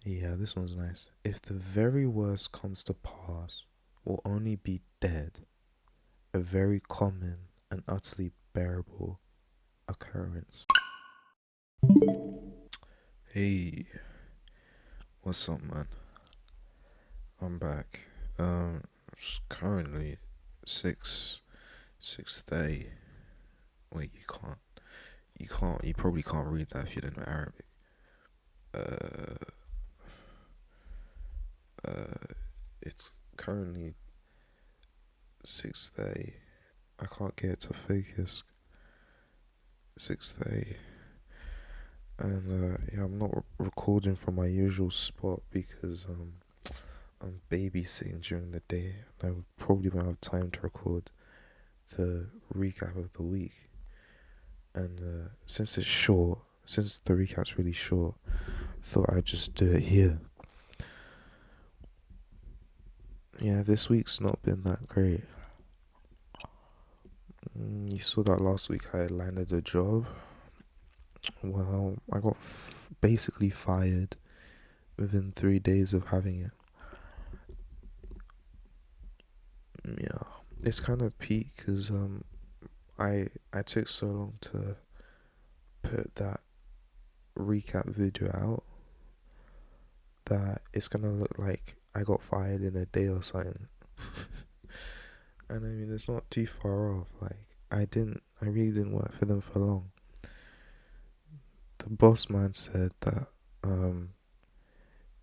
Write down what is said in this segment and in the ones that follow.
Yeah, this one's nice. If the very worst comes to pass, will only be dead, a very common and utterly bearable occurrence. Hey, what's up, man? I'm back. It's currently six 6:30. Wait, you probably can't read that if you don't know Arabic. Uh, it's currently 6:30. I can't get to focus. 6:30, and yeah, I'm not recording from my usual spot because I'm babysitting during the day. I probably won't have time to record the recap of the week. And since it's short, since the recap's really short, I thought I'd just do it here. Yeah, this week's not been that great. You saw that last week I landed a job. Well, I got basically fired within 3 days of having it. Yeah, it's kind of peak because I took so long to put that recap video out that it's gonna look like I got fired in a day or something. And I mean, it's not too far off. Like, I really didn't work for them for long. The boss man said that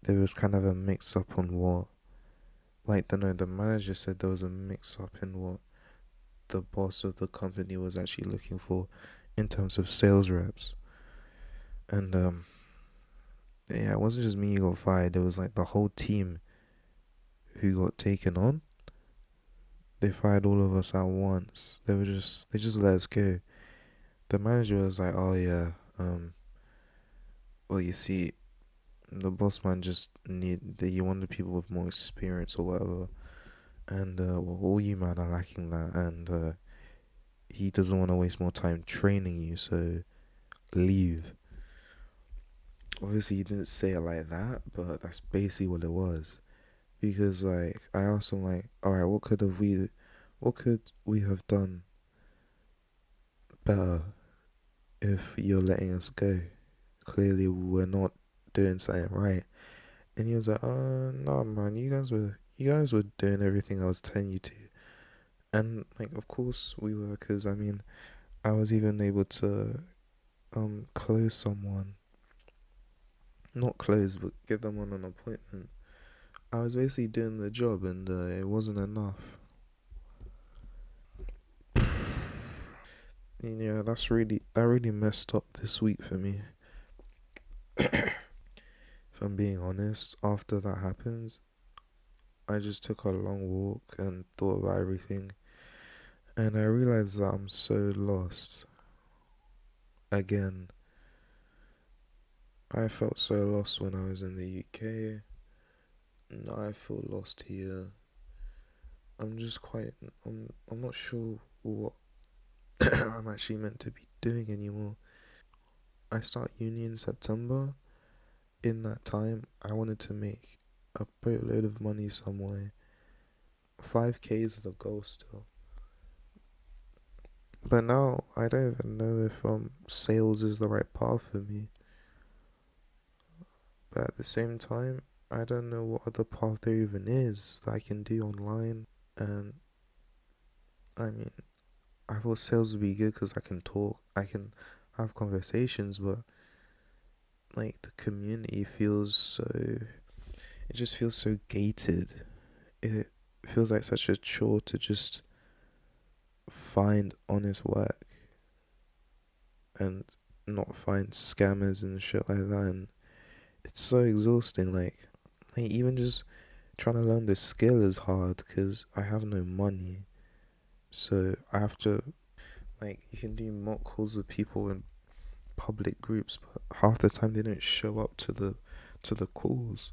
there was kind of a mix up on what, like, the manager said there was a mix up in what the boss of the company was actually looking for in terms of sales reps. And yeah, it wasn't just me who got fired. It was like the whole team who got taken on. They fired all of us at once. They just let us go. The manager was like, "Oh yeah, well you see, the boss man just he wanted people with more experience or whatever, and well, all you man are lacking that, and he doesn't want to waste more time training you, so leave." Obviously, he didn't say it like that, but that's basically what it was. Because like I asked him like, all right, what could we have done better if you're letting us go? Clearly, we're not doing something right. And he was like, no, man, you guys were doing everything I was telling you to. And like, of course we were, because I mean, I was even able to close someone, not close, but get them on an appointment. I was basically doing the job, and it wasn't enough. Yeah, that really messed up this week for me. If I'm being honest, after that happens, I just took a long walk and thought about everything, and I realized that I'm so lost. Again, I felt so lost when I was in the UK. Now I feel lost here. I'm just quite. I'm not sure what I'm actually meant to be doing anymore. I start uni in September. In that time, I wanted to make a boatload of money somewhere. 5K is the goal still. But now I don't even know if sales is the right path for me. But at the same time, I don't know what other path there even is that I can do online. And I mean, I thought sales would be good because I can talk, I can have conversations, but like the community feels so, it just feels so gated. It feels like such a chore to just find honest work and not find scammers and shit like that. And it's so exhausting. Like even just trying to learn this skill is hard because I have no money. So I have to, like, you can do mock calls with people in public groups, but half the time they don't show up to the calls,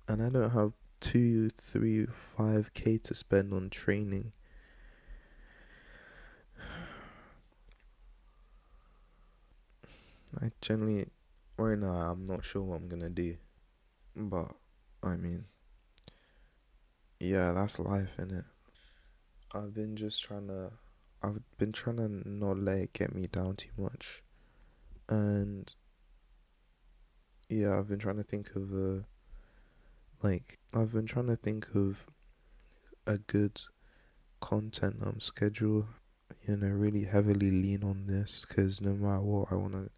and I don't have 2, 3, 5K to spend on training. I generally, right now, I'm not sure what I'm gonna do. But I mean, yeah, that's life, innit? I've been just trying to, I've been trying to not let it get me down too much. And yeah, I've been trying to think of a good content schedule. Really heavily lean on this because no matter what, I want to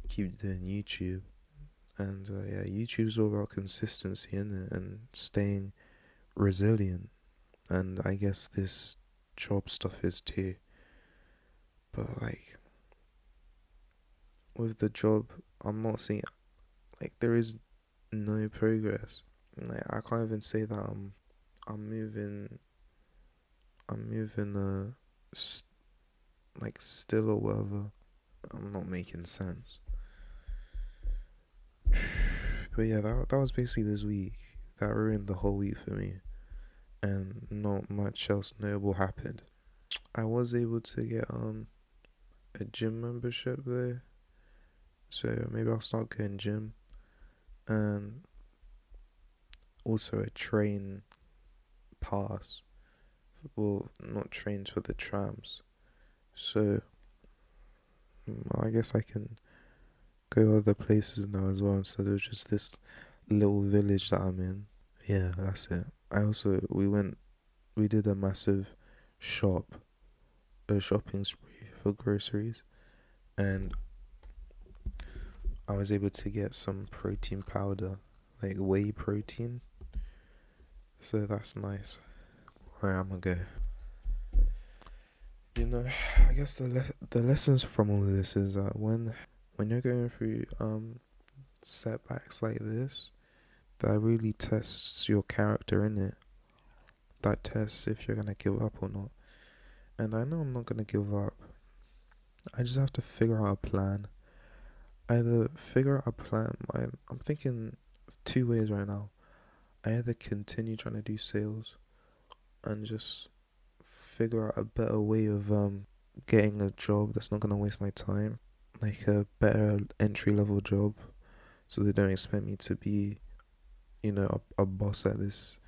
keep doing YouTube. And yeah, YouTube's all about consistency in it and staying resilient. And I guess this job stuff is too. But like with the job, I'm not seeing like there is no progress. Like I can't even say that I'm moving I'm moving st- like still or whatever. I'm not making sense. But yeah, that was basically this week. That ruined the whole week for me, and not much else notable happened. I was able to get a gym membership there, so maybe I'll start going gym, and also a train pass. Well, not trains for the trams. So I guess I can go other places now as well instead of just this little village that I'm in. Yeah, that's it. We did a massive shop, a shopping spree for groceries, and I was able to get some protein powder, like whey protein. So that's nice. Where I'm gonna go. I guess the lessons from all of this is that when you're going through setbacks like this, that really tests your character in it. That tests if you're gonna give up or not. And I know I'm not gonna give up. I just have to figure out a plan. Either figure out a plan. I'm thinking two ways right now. I either continue trying to do sales and just figure out a better way of getting a job that's not gonna waste my time, like a better entry level job, so they don't expect me to be, a boss at this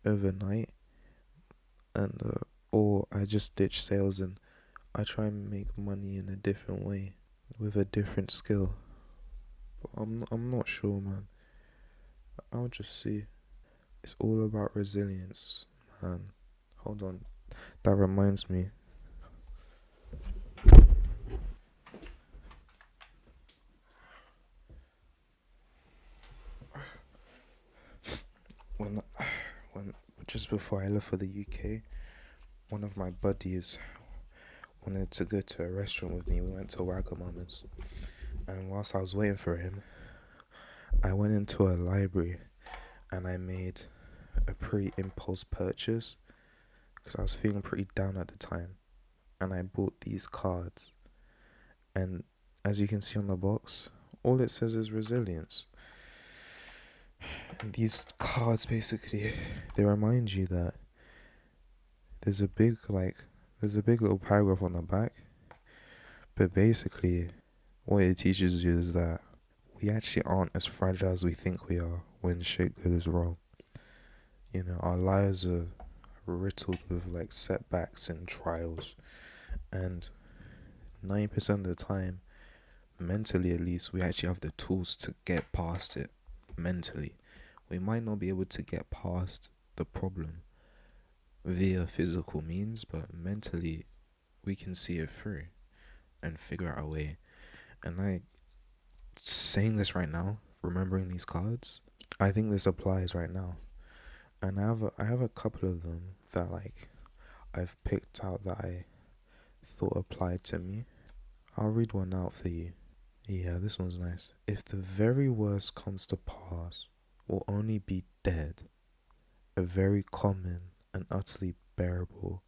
overnight, and or I just ditch sales and I try and make money in a different way with a different skill. But I'm not sure, man. I'll just see. It's all about resilience, man. Hold on. That reminds me. When when just before I left for the UK, one of my buddies wanted to go to a restaurant with me. We went to Wagamama's, and whilst I was waiting for him, I went into a library and I made a pretty impulse purchase because I was feeling pretty down at the time, and I bought these cards. And as you can see on the box, all it says is resilience. And these cards basically they remind you that there's a big like there's a big little paragraph on the back, but basically what it teaches you is that we actually aren't as fragile as we think we are when shit goes wrong. Our lives are riddled with like setbacks and trials, and 90% of the time, mentally at least, we actually have the tools to get past it. Mentally, we might not be able to get past the problem via physical means, but mentally, we can see it through and figure out a way. And like saying this right now, remembering these cards, I think this applies right now. And I have a couple of them that like I've picked out that I thought applied to me. I'll read one out for you. Yeah, this one's nice. If the very worst comes to pass, will only be dead, a very common and utterly bearable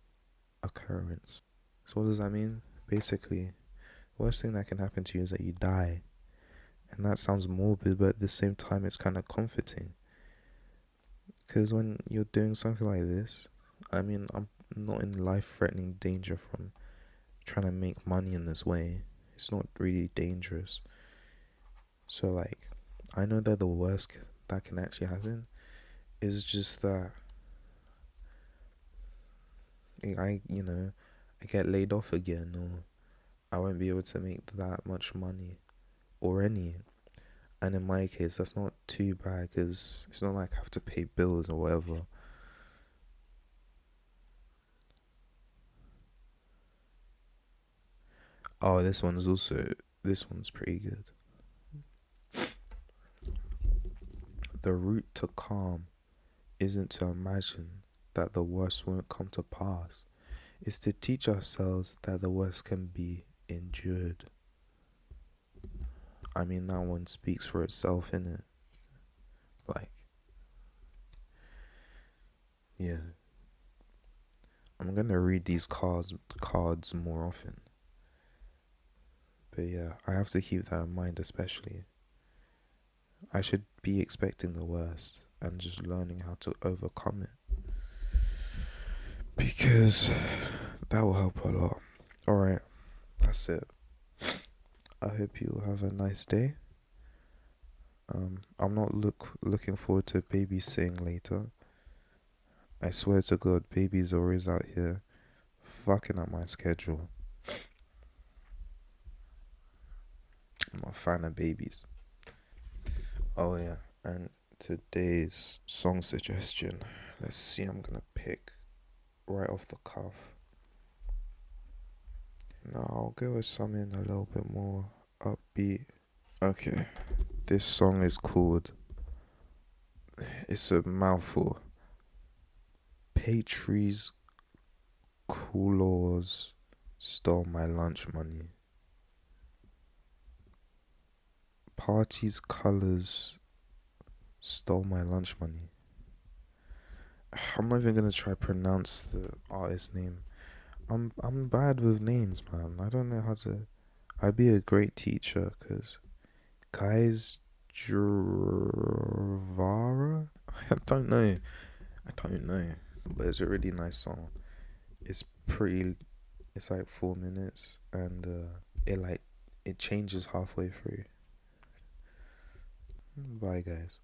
occurrence. So what does that mean? Basically, the worst thing that can happen to you is that you die. And that sounds morbid, but at the same time, it's kind of comforting. Because when you're doing something like this, I mean, I'm not in life threatening danger from trying to make money in this way. It's not really dangerous. So, like, I know that that can actually happen. It's just that I get laid off again, or I won't be able to make that much money or any. And in my case, that's not too bad because it's not like I have to pay bills or whatever. Oh, this one's pretty good. The route to calm isn't to imagine that the worst won't come to pass. It's to teach ourselves that the worst can be endured. I mean, that one speaks for itself, innit? Like, yeah. I'm gonna read these cards more often. But yeah, I have to keep that in mind, especially. I should be expecting the worst and just learning how to overcome it. Because that will help a lot. Alright, that's it. I hope you have a nice day. I'm not looking forward to babysitting later. I swear to God, baby's always out here fucking up my schedule. I'm not a fan of babies. Oh yeah, and today's song suggestion. Let's see, I'm gonna pick right off the cuff. No, I'll go with something a little bit more upbeat. Okay, this song is called, it's a mouthful. Patrice Coulors stole my lunch money. Party's colors stole my lunch money. I'm not even gonna try pronounce the artist name. I'm bad with names, man. I don't know how to. I'd be a great teacher, cause guys Jurvara. I don't know. I don't know. But it's a really nice song. It's pretty. It's like 4 minutes, and it changes halfway through. Bye, guys.